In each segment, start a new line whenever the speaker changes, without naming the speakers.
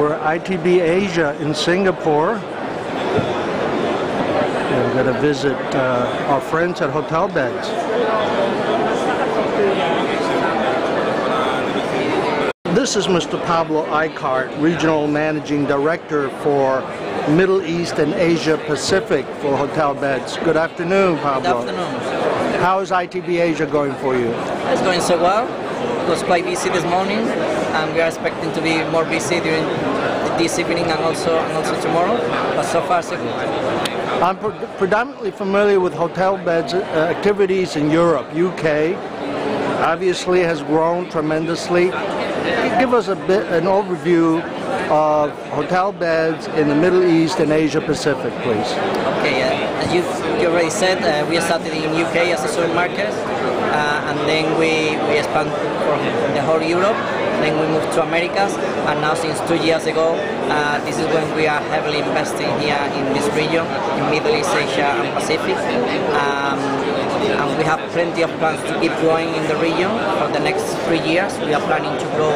We're at ITB Asia in Singapore. We're going to visit our friends at Hotelbeds. This is Mr. Pablo Aycart, Regional Managing Director for Middle East and Asia Pacific for Hotelbeds. Good afternoon, Pablo.
Good afternoon.
How is ITB Asia going for you?
It's going so well. It was quite busy this morning, and we are expecting to be more busy during this evening and also tomorrow. But so far, so good.
I'm predominantly familiar with Hotelbeds activities in Europe. UK obviously has grown tremendously. Give us an overview of Hotelbeds in the Middle East and Asia Pacific, please.
Okay, as you already said, we started in UK as a supermarket, and then we expanded for the whole Europe. Then we moved to Americas, and now since 2 years ago, this is when we are heavily investing here in this region, in Middle East, Asia and Pacific. And we have plenty of plans to keep growing in the region. For the next 3 years, we are planning to grow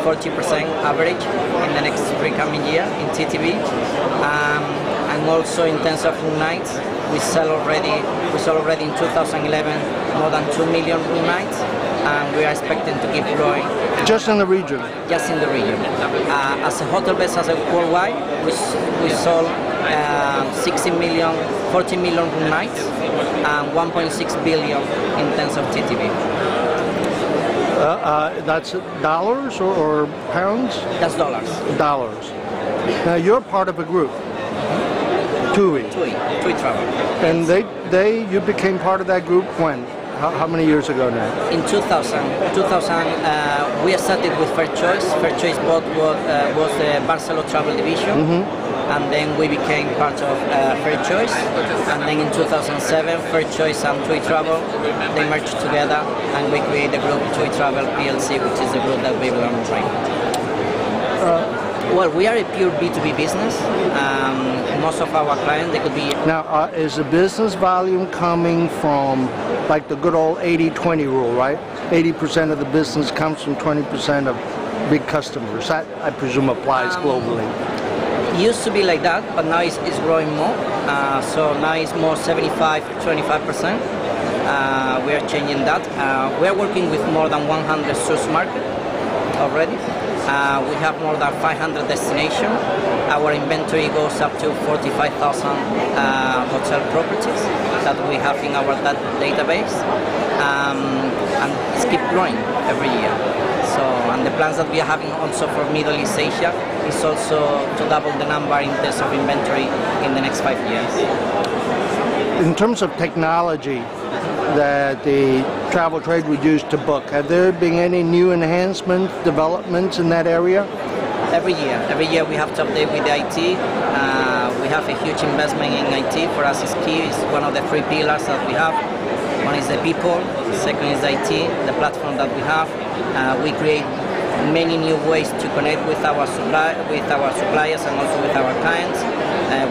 40% average in the next 3 coming years in TTV. And also in terms of room nights, we sold already in 2011 more than 2 million room nights, and we are expecting to keep growing.
Just in the region?
Just in the region. As a Hotelbeds, as a worldwide, we sold 40 million room nights and 1.6 billion in terms of TTV.
That's dollars or pounds?
That's dollars.
Dollars. Now you're part of a group. TUI
Travel.
And you became part of that group when? How many years ago now?
In 2000, we started with Fair Choice. Fair Choice was the Barcelona travel division, and then we became part of Fair Choice. And then in 2007, Fair Choice and TUI Travel, they merged together, and we created the group TUI Travel PLC, which is the group that we belong to. Well, we are a pure B2B business. Most of our clients, they could be...
Now, is the business volume coming from like the good old 80-20 rule, right? 80% of the business comes from 20% of big customers. That, I presume, applies globally.
It used to be like that, but now it's growing more. So now it's more 75-25%. We are changing that. We are working with more than 100 source markets already. We have more than 500 destinations. Our inventory goes up to 45,000 hotel properties that we have in our database, and it's keep growing every year. So, and the plans that we are having also for Middle East Asia is also to double the number in terms of inventory in the next 5 years.
In terms of technology that the travel trade would use to book, have there been any new enhancements, developments in that area?
Every year we have to update with the IT. We have a huge investment in IT. For us, it's key. It's one of the 3 pillars that we have. One is the people, the second is the IT, the platform that we have. We create many new ways to connect with our suppliers and also with our clients,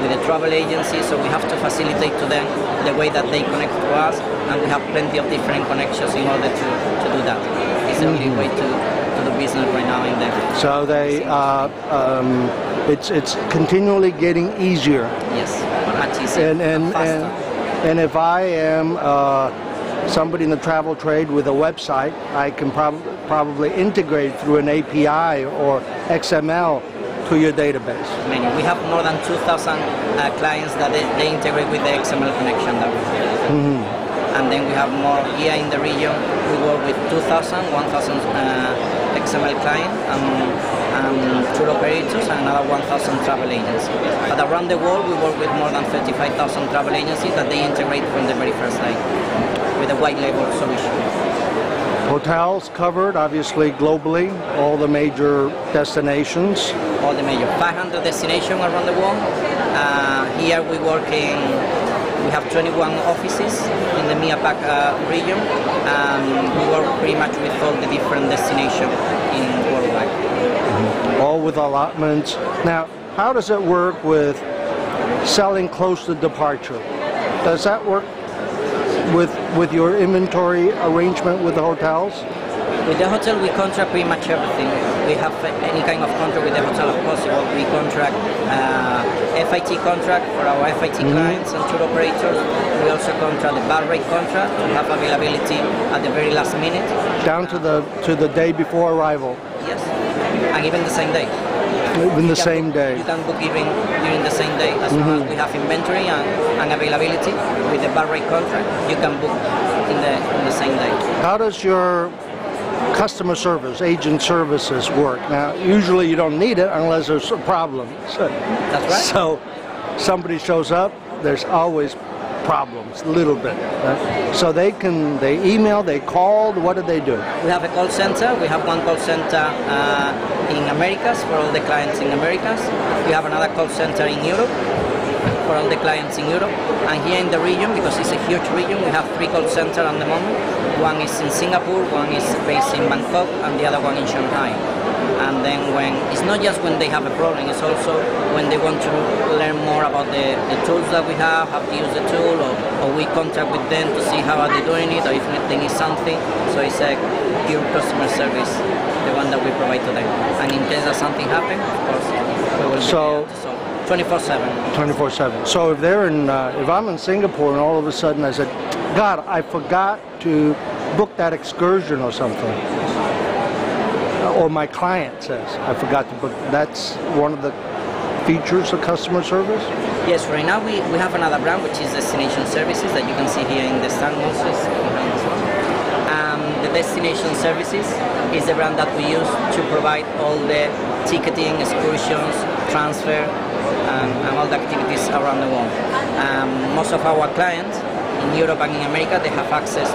with the travel agency. So we have to facilitate to them the way that they connect to us, and we have plenty of different connections in order to do that. It's a really way to do business right now in there.
So it's continually getting easier.
Yes, much easier and faster.
And if I am somebody in the travel trade with a website, I can probably integrate through an API or XML to your database.
We have more than 2,000 clients that they integrate with the XML connection that we have. And then we have more here in the region. We work with 1,000 XML clients and tour operators and another 1,000 travel agencies. But around the world, we work with more than 35,000 travel agencies that they integrate from the very first day with a white label solution.
Hotels covered, obviously, globally, all the major destinations.
All the major 500 destinations around the world. Here we work we have 21 offices in the MEAPAC region, and we work pretty much with all the different destinations in worldwide.
All with allotments. Now, how does it work with selling close to departure? Does that work with your inventory arrangement with the hotels?
With the hotel, we contract pretty much everything. We have any kind of contract with the hotel as possible. We contract FIT contract for our FIT clients and tour operators. We also contract the bar rate contract to have availability at the very last minute.
Down to the day before arrival.
Yes, and even the same day.
Even the same day.
You can book even during the same day. As long as we have inventory and availability with the bar rate contract, you can book in the same day.
How does your customer service, agent services work? Now, usually you don't need it unless there's a problem.
That's right.
So somebody shows up, there's always problems, a little bit. Right? So they email, they called, what do they do?
We have a call center. We have one call center in Americas for all the clients in Americas. We have another call center in Europe for all the clients in Europe. And here in the region, because it's a huge region, we have 3 call centers at the moment. One is in Singapore, one is based in Bangkok, and the other one in Shanghai. And then it's not just when they have a problem, it's also when they want to learn more about the tools that we have, how to use the tool, or we contact with them to see how are they doing it, or if they need something. So it's a pure customer service, the one that we provide to them. And in case that something happens, of course, we will be there to solve. 24/7.
24/7. So if I'm in Singapore and all of a sudden I said, God, I forgot to book that excursion or something, or my client says, I forgot to book, that's one of the features of customer service?
Yes, right now we have another brand, which is Destination Services, that you can see here in the stand also behind this one. The Destination Services is the brand that we use to provide all the ticketing, excursions, transfer, and all the activities around the world. Most of our clients in Europe and in America, they have access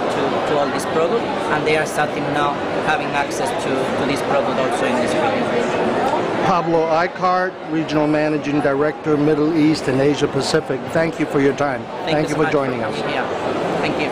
to all this product, and they are starting now having access to this product also in this region.
Pablo Aycart, Regional Managing Director, Middle East and Asia Pacific. Thank you for your time. Thank you for joining us.
Yeah, thank you.